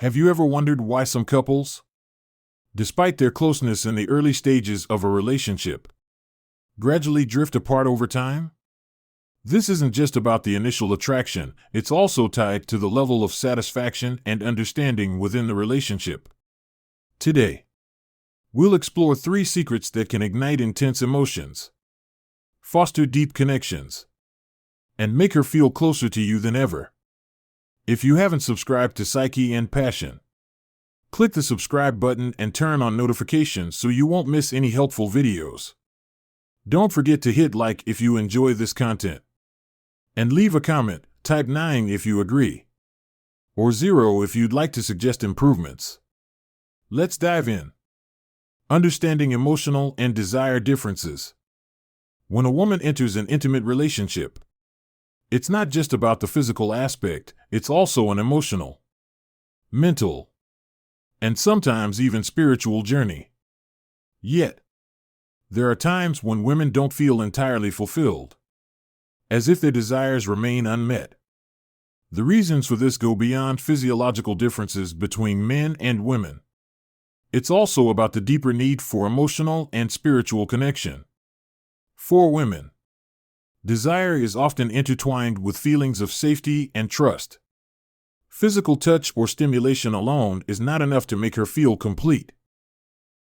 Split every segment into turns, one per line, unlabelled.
Have you ever wondered why some couples, despite their closeness in the early stages of a relationship, gradually drift apart over time? This isn't just about the initial attraction, it's also tied to the level of satisfaction and understanding within the relationship. Today, we'll explore 3 secrets that can ignite intense emotions, foster deep connections, and make her feel closer to you than ever. If you haven't subscribed to Psyche Passion, click the subscribe button and turn on notifications so you won't miss any helpful videos. Don't forget to hit like if you enjoy this content. And leave a comment, type 9 if you agree, or 0 if you'd like to suggest improvements. Let's dive in. Understanding emotional and desire differences. When a woman enters an intimate relationship, it's not just about the physical aspect, it's also an emotional, mental, and sometimes even spiritual journey. Yet, there are times when women don't feel entirely fulfilled, as if their desires remain unmet. The reasons for this go beyond physiological differences between men and women. It's also about the deeper need for emotional and spiritual connection. For women, desire is often intertwined with feelings of safety and trust. Physical touch or stimulation alone is not enough to make her feel complete.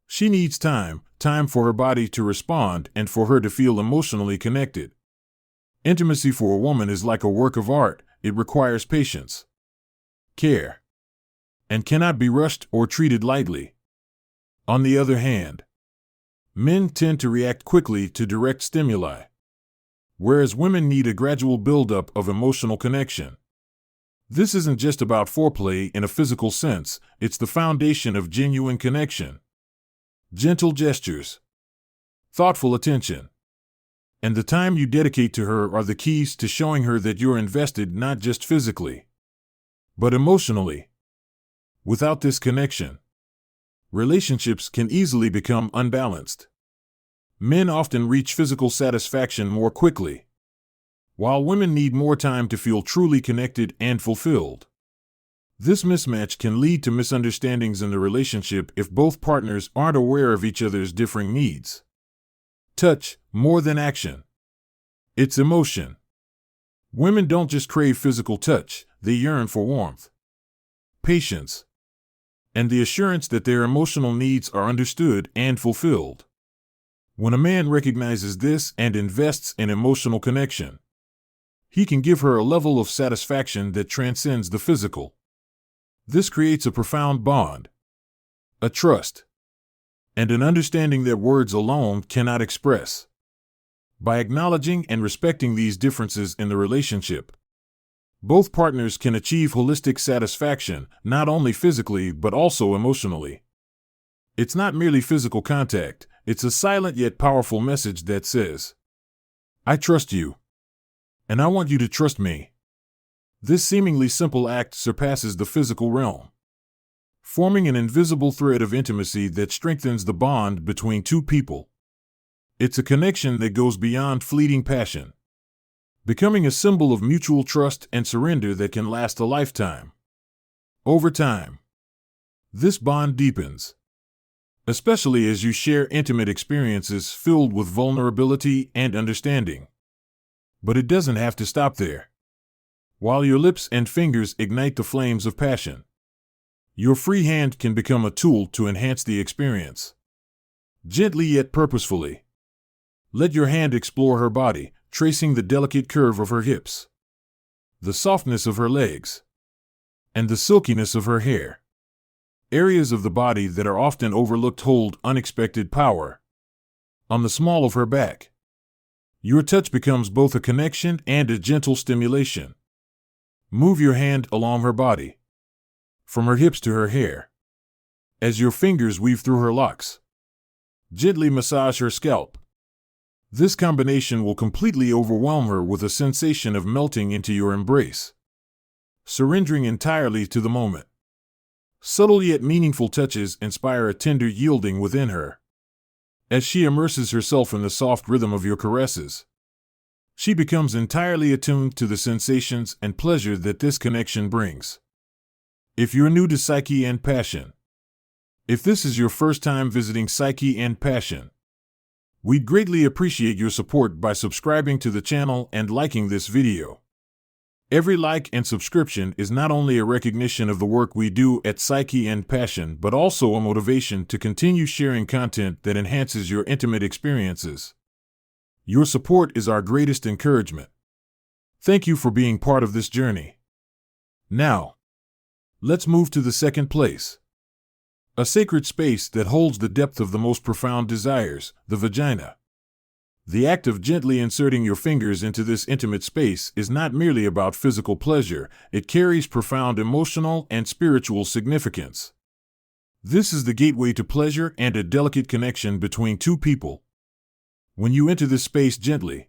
She needs time for her body to respond and for her to feel emotionally connected. Intimacy for a woman is like a work of art. It requires patience, care, and cannot be rushed or treated lightly. On the other hand, men tend to react quickly to direct stimuli, whereas women need a gradual buildup of emotional connection. This isn't just about foreplay in a physical sense, it's the foundation of genuine connection. Gentle gestures, thoughtful attention, and the time you dedicate to her are the keys to showing her that you're invested not just physically, but emotionally. Without this connection, relationships can easily become unbalanced. Men often reach physical satisfaction more quickly, while women need more time to feel truly connected and fulfilled. This mismatch can lead to misunderstandings in the relationship if both partners aren't aware of each other's differing needs. Touch, more than action. It's emotion. Women don't just crave physical touch, they yearn for warmth, patience, and the assurance that their emotional needs are understood and fulfilled. When a man recognizes this and invests in emotional connection, he can give her a level of satisfaction that transcends the physical. This creates a profound bond, a trust, and an understanding that words alone cannot express. By acknowledging and respecting these differences in the relationship, both partners can achieve holistic satisfaction, not only physically but also emotionally. It's not merely physical contact, it's a silent yet powerful message that says, "I trust you, and I want you to trust me." This seemingly simple act surpasses the physical realm, forming an invisible thread of intimacy that strengthens the bond between two people. It's a connection that goes beyond fleeting passion, becoming a symbol of mutual trust and surrender that can last a lifetime. Over time, this bond deepens, especially as you share intimate experiences filled with vulnerability and understanding. But it doesn't have to stop there. While your lips and fingers ignite the flames of passion, your free hand can become a tool to enhance the experience. Gently yet purposefully, let your hand explore her body, tracing the delicate curve of her hips, the softness of her legs, and the silkiness of her hair. Areas of the body that are often overlooked hold unexpected power. On the small of her back, your touch becomes both a connection and a gentle stimulation. Move your hand along her body, from her hips to her hair, as your fingers weave through her locks. Gently massage her scalp. This combination will completely overwhelm her with a sensation of melting into your embrace, surrendering entirely to the moment. Subtle yet meaningful touches inspire a tender yielding within her. As she immerses herself in the soft rhythm of your caresses, she becomes entirely attuned to the sensations and pleasure that this connection brings. If you're new to Psyche and Passion, if this is your first time visiting Psyche and Passion, we'd greatly appreciate your support by subscribing to the channel and liking this video. Every like and subscription is not only a recognition of the work we do at Psyche and Passion, but also a motivation to continue sharing content that enhances your intimate experiences. Your support is our greatest encouragement. Thank you for being part of this journey. Now, let's move to the second place. A sacred space that holds the depth of the most profound desires, the vagina. The act of gently inserting your fingers into this intimate space is not merely about physical pleasure, it carries profound emotional and spiritual significance. This is the gateway to pleasure and a delicate connection between two people. When you enter this space gently,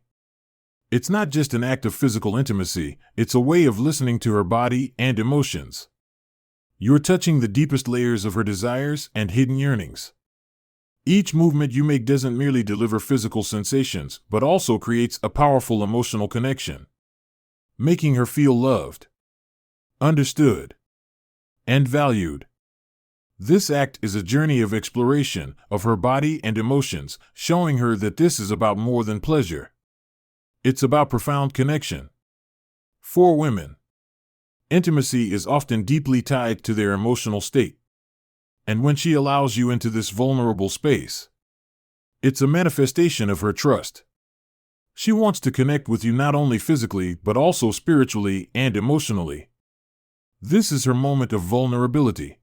it's not just an act of physical intimacy, it's a way of listening to her body and emotions. You're touching the deepest layers of her desires and hidden yearnings. Each movement you make doesn't merely deliver physical sensations, but also creates a powerful emotional connection, making her feel loved, understood, and valued. This act is a journey of exploration of her body and emotions, showing her that this is about more than pleasure. It's about profound connection. For women, intimacy is often deeply tied to their emotional state. And when she allows you into this vulnerable space, it's a manifestation of her trust. She wants to connect with you not only physically, but also spiritually and emotionally. This is her moment of vulnerability.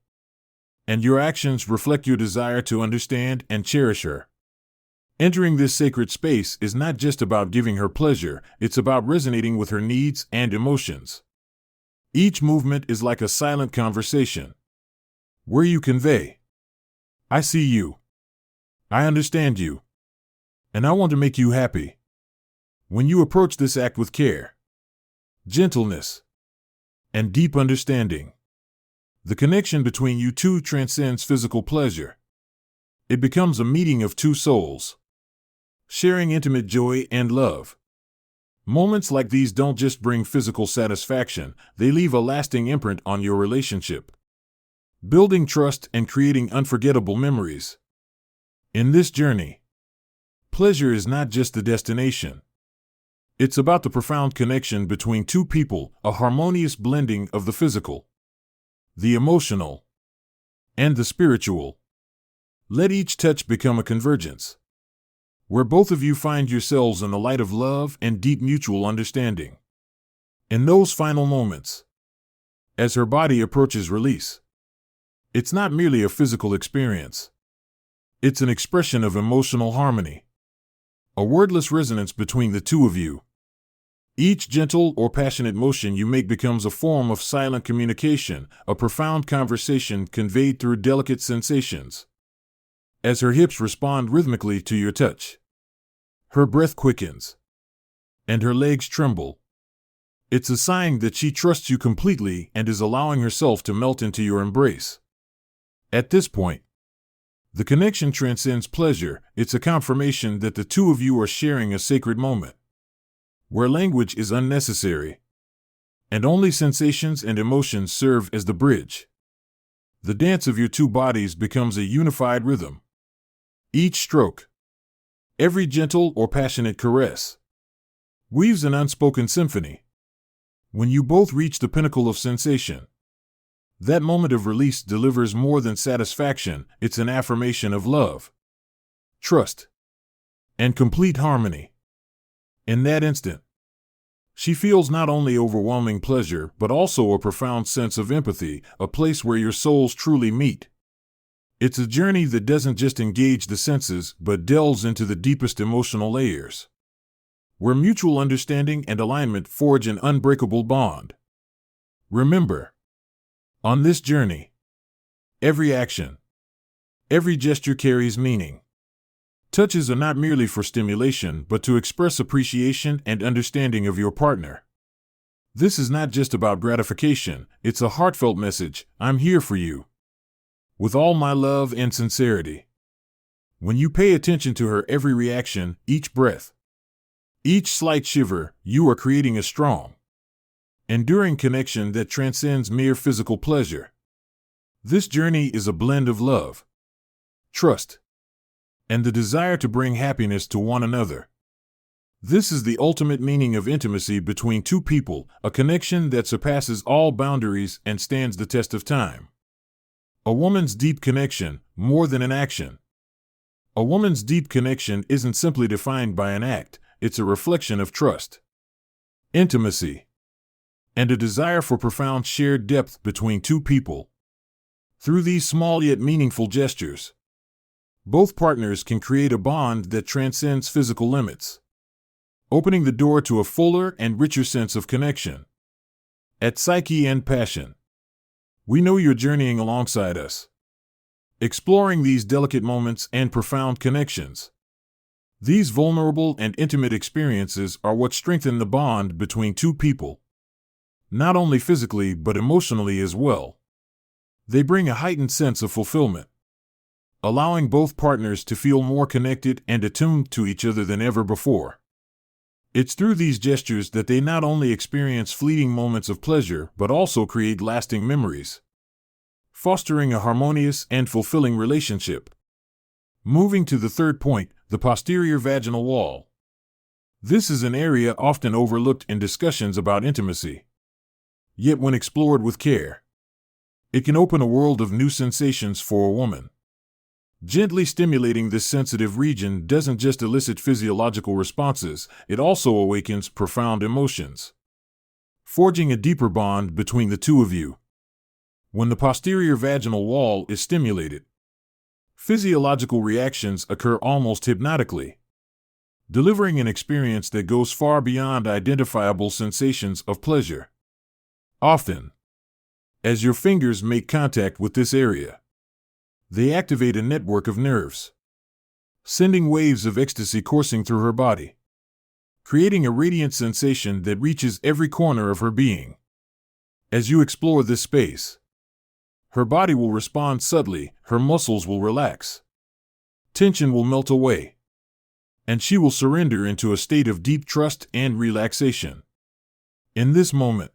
And your actions reflect your desire to understand and cherish her. Entering this sacred space is not just about giving her pleasure, it's about resonating with her needs and emotions. Each movement is like a silent conversation, where you convey, I see you, I understand you, and I want to make you happy. When you approach this act with care, gentleness, and deep understanding, the connection between you two transcends physical pleasure. It becomes a meeting of two souls, sharing intimate joy and love. Moments like these don't just bring physical satisfaction, they leave a lasting imprint on your relationship, building trust and creating unforgettable memories. In this journey, pleasure is not just the destination. It's about the profound connection between two people, a harmonious blending of the physical, the emotional, and the spiritual. Let each touch become a convergence, where both of you find yourselves in the light of love and deep mutual understanding. In those final moments, as her body approaches release, it's not merely a physical experience. It's an expression of emotional harmony, a wordless resonance between the two of you. Each gentle or passionate motion you make becomes a form of silent communication, a profound conversation conveyed through delicate sensations. As her hips respond rhythmically to your touch, her breath quickens, and her legs tremble. It's a sign that she trusts you completely and is allowing herself to melt into your embrace. At this point, the connection transcends pleasure. It's a confirmation that the two of you are sharing a sacred moment, where language is unnecessary, and only sensations and emotions serve as the bridge. The dance of your two bodies becomes a unified rhythm. Each stroke, every gentle or passionate caress, weaves an unspoken symphony. When you both reach the pinnacle of sensation, that moment of release delivers more than satisfaction, it's an affirmation of love, trust, and complete harmony. In that instant, she feels not only overwhelming pleasure, but also a profound sense of empathy, a place where your souls truly meet. It's a journey that doesn't just engage the senses, but delves into the deepest emotional layers, where mutual understanding and alignment forge an unbreakable bond. Remember, on this journey, every action, every gesture carries meaning. Touches are not merely for stimulation, but to express appreciation and understanding of your partner. This is not just about gratification, it's a heartfelt message, I'm here for you, with all my love and sincerity. When you pay attention to her every reaction, each breath, each slight shiver, you are creating a strong, enduring connection that transcends mere physical pleasure. This journey is a blend of love, trust, and the desire to bring happiness to one another. This is the ultimate meaning of intimacy between two people, a connection that surpasses all boundaries and stands the test of time. A woman's deep connection, more than an action. A woman's deep connection isn't simply defined by an act, it's a reflection of trust, intimacy, and a desire for profound shared depth between two people. Through these small yet meaningful gestures, both partners can create a bond that transcends physical limits, opening the door to a fuller and richer sense of connection. At Psyche Passion, we know you're journeying alongside us, exploring these delicate moments and profound connections. These vulnerable and intimate experiences are what strengthen the bond between two people, not only physically but emotionally as well. They bring a heightened sense of fulfillment, allowing both partners to feel more connected and attuned to each other than ever before. It's through these gestures that they not only experience fleeting moments of pleasure but also create lasting memories, fostering a harmonious and fulfilling relationship. Moving to the third point, the posterior vaginal wall. This is an area often overlooked in discussions about intimacy. Yet when explored with care, it can open a world of new sensations for a woman. Gently stimulating this sensitive region doesn't just elicit physiological responses, it also awakens profound emotions, forging a deeper bond between the two of you. When the posterior vaginal wall is stimulated, physiological reactions occur almost hypnotically, delivering an experience that goes far beyond identifiable sensations of pleasure. Often, as your fingers make contact with this area, they activate a network of nerves, sending waves of ecstasy coursing through her body, creating a radiant sensation that reaches every corner of her being. As you explore this space, her body will respond subtly, her muscles will relax, tension will melt away, and she will surrender into a state of deep trust and relaxation. In this moment,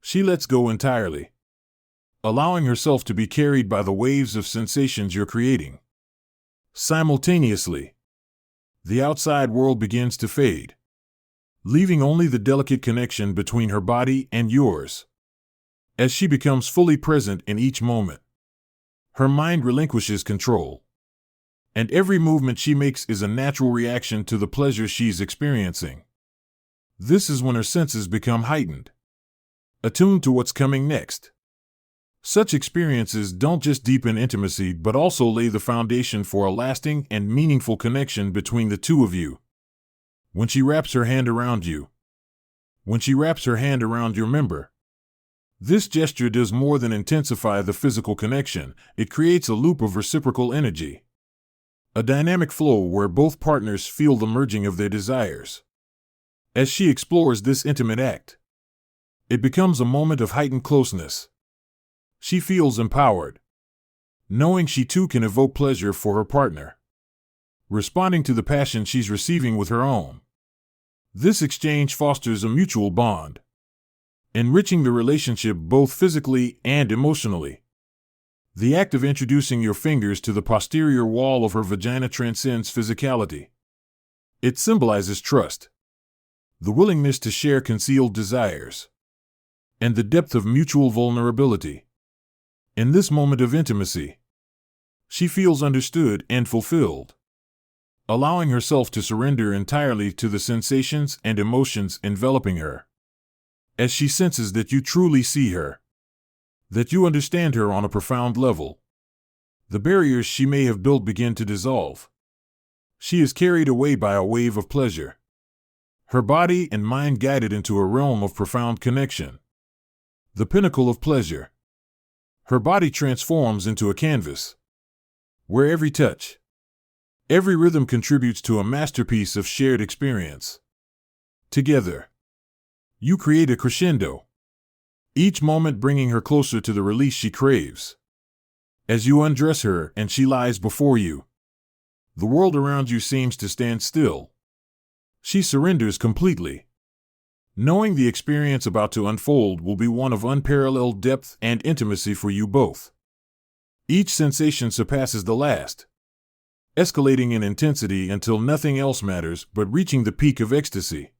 she lets go entirely, allowing herself to be carried by the waves of sensations you're creating. Simultaneously, the outside world begins to fade, leaving only the delicate connection between her body and yours. As she becomes fully present in each moment, her mind relinquishes control, and every movement she makes is a natural reaction to the pleasure she's experiencing. This is when her senses become heightened, attuned to what's coming next. Such experiences don't just deepen intimacy but also lay the foundation for a lasting and meaningful connection between the two of you. When she wraps her hand around you, when she wraps her hand around your member, this gesture does more than intensify the physical connection, it creates a loop of reciprocal energy, a dynamic flow where both partners feel the merging of their desires. As she explores this intimate act, it becomes a moment of heightened closeness. She feels empowered, knowing she too can evoke pleasure for her partner, responding to the passion she's receiving with her own. This exchange fosters a mutual bond, enriching the relationship both physically and emotionally. The act of introducing your fingers to the posterior wall of her vagina transcends physicality. It symbolizes trust, the willingness to share concealed desires, and the depth of mutual vulnerability. In this moment of intimacy, she feels understood and fulfilled, allowing herself to surrender entirely to the sensations and emotions enveloping her. As she senses that you truly see her, that you understand her on a profound level, the barriers she may have built begin to dissolve. She is carried away by a wave of pleasure, her body and mind guided into a realm of profound connection, the pinnacle of pleasure. Her body transforms into a canvas, where every touch, every rhythm contributes to a masterpiece of shared experience. Together, you create a crescendo, each moment bringing her closer to the release she craves. As you undress her and she lies before you, the world around you seems to stand still. She surrenders completely, Knowing the experience about to unfold will be one of unparalleled depth and intimacy for you both. Each sensation surpasses the last, escalating in intensity until nothing else matters but reaching the peak of ecstasy.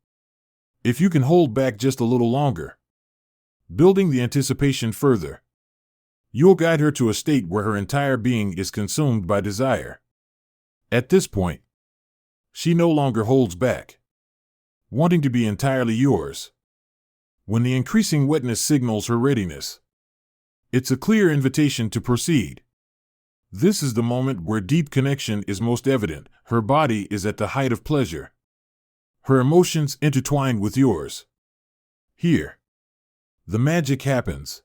If you can hold back just a little longer, building the anticipation further, you'll guide her to a state where her entire being is consumed by desire. At this point, she no longer holds back, wanting to be entirely yours. When the increasing wetness signals her readiness, it's a clear invitation to proceed. This is the moment where deep connection is most evident. Her body is at the height of pleasure, her emotions intertwined with yours. Here, the magic happens.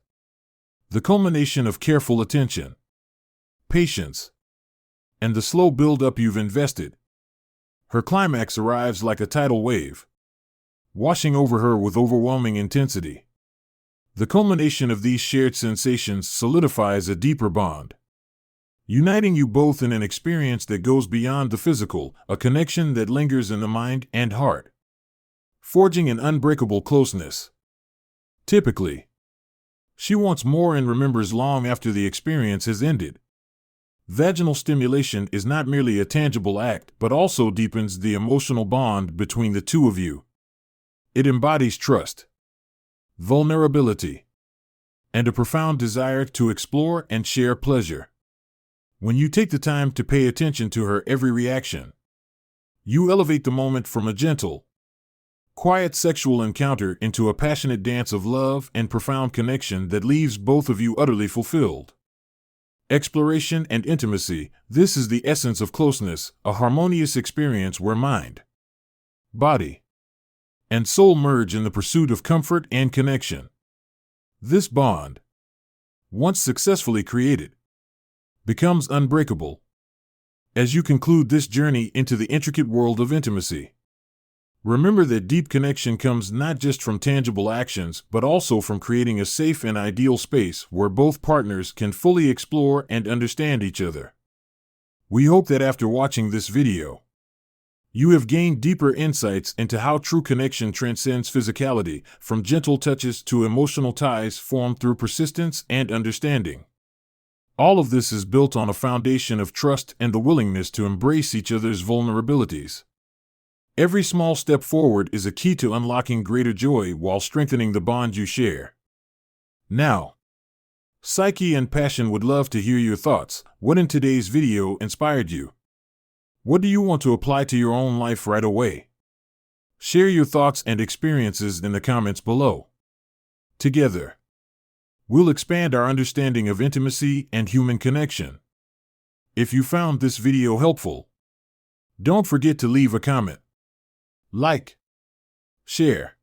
The culmination of careful attention, patience, and the slow build-up you've invested. Her climax arrives like a tidal wave, washing over her with overwhelming intensity. The culmination of these shared sensations solidifies a deeper bond, uniting you both in an experience that goes beyond the physical, a connection that lingers in the mind and heart, forging an unbreakable closeness. Typically, she wants more and remembers long after the experience has ended. Vaginal stimulation is not merely a tangible act, but also deepens the emotional bond between the two of you. It embodies trust, vulnerability, and a profound desire to explore and share pleasure. When you take the time to pay attention to her every reaction, you elevate the moment from a gentle, quiet sexual encounter into a passionate dance of love and profound connection that leaves both of you utterly fulfilled. Exploration and intimacy, this is the essence of closeness, a harmonious experience where mind, body, and soul merge in the pursuit of comfort and connection. This bond, once successfully created, becomes unbreakable as you conclude this journey into the intricate world of intimacy. Remember that deep connection comes not just from tangible actions, but also from creating a safe and ideal space where both partners can fully explore and understand each other. We hope that after watching this video, you have gained deeper insights into how true connection transcends physicality, from gentle touches to emotional ties formed through persistence and understanding. All of this is built on a foundation of trust and the willingness to embrace each other's vulnerabilities. Every small step forward is a key to unlocking greater joy while strengthening the bond you share. Now, Psyche and Passion would love to hear your thoughts. What in today's video inspired you? What do you want to apply to your own life right away? Share your thoughts and experiences in the comments below. Together, we'll expand our understanding of intimacy and human connection. If you found this video helpful, don't forget to leave a comment, like, share,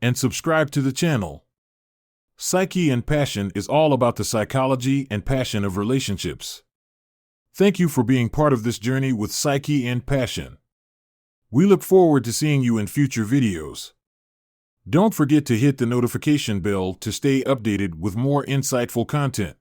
and subscribe to the channel. Psyche and Passion is all about the psychology and passion of relationships. Thank you for being part of this journey with Psyche and Passion. We look forward to seeing you in future videos. Don't forget to hit the notification bell to stay updated with more insightful content.